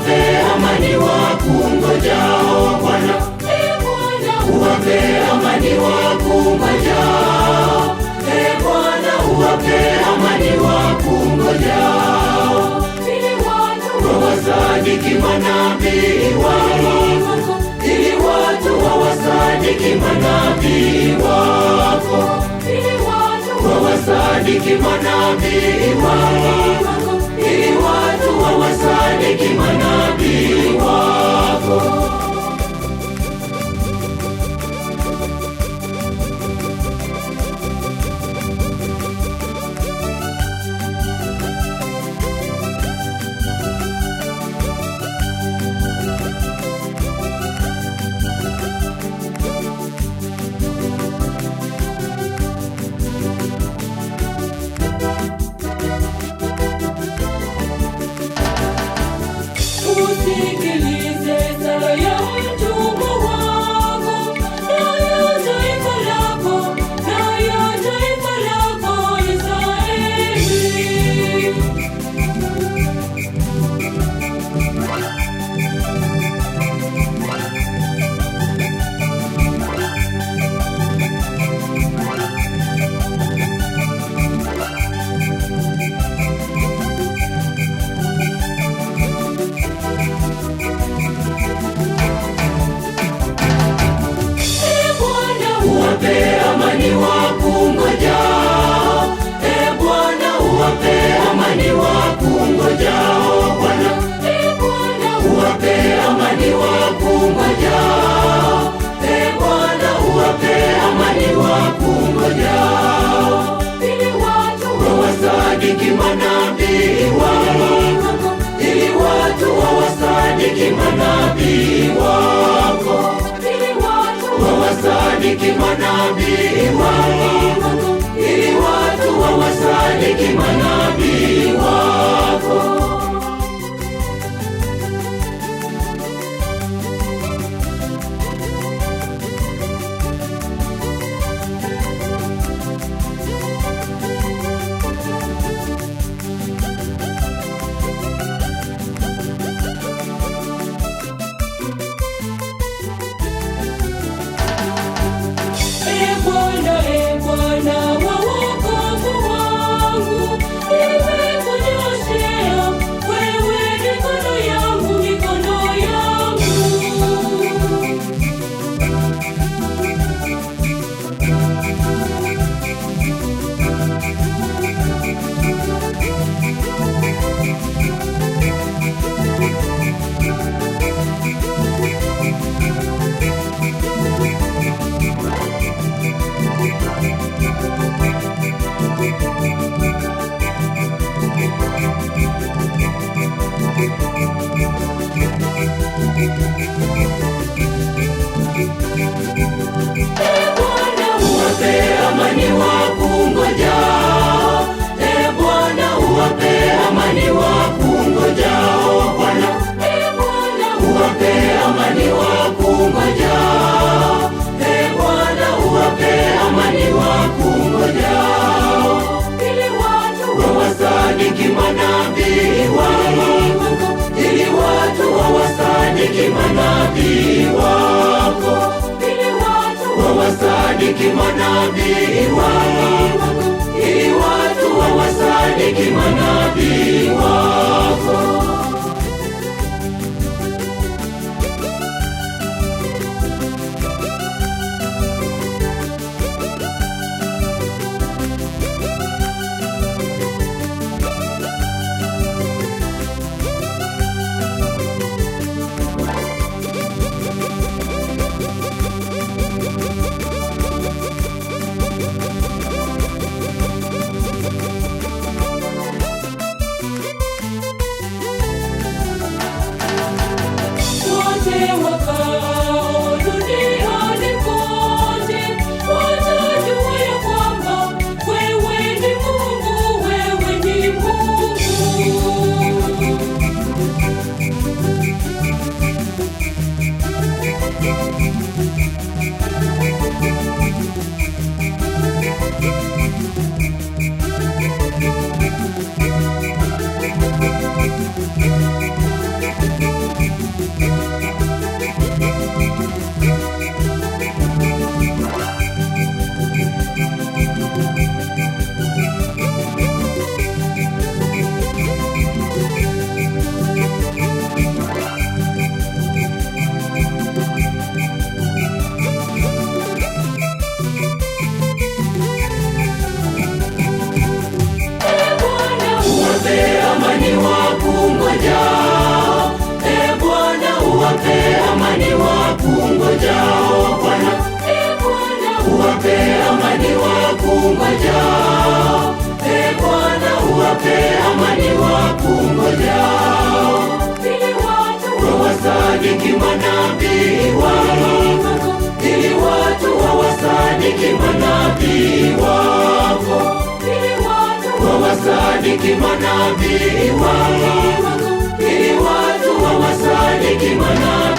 uwape amani wakungojao Bwana. Uwape amani wakungojao. Bwana uwape amani wakungojao. Wawasadiki manabii wako, ili watu wawasadiki manabii wako. Wawasadiki manabii wako, ili watu wawasadiki manabii wako. Usikilize sala ya mtumwa wako, na ya taifa lako, na ya taifa lako Israeli. Uwape amani wakungojao. Bwana uwape amani wakungojao Bwana. Uwape amani wakungojao. Bwana uwape amani wakungojao. Wawasadiki manabii wako, ili watu wawasadiki manabii wako. Wawasadiki manabii wako, ili watu wawasadiki manabii wako. Bwana wa wokovu wangu, nimekunyoshea wewe mikono yangu, mikono yangu. Uwape amani wakungojao. Bwana uwape amani wakungojao Bwana. Uwape amani wakungojao. Bwana uwape amani wakungojao. Wawasadiki manabii wako, ili watu wawasadiki manabii wako. Wawasadiki manabii wako, ili watu wawasadiki manabii wako. Thank you. wawasadiki manabii wako, ili watu wawasadiki manabii wako, wawasadiki manabii wako, ili watu wawasadiki manabii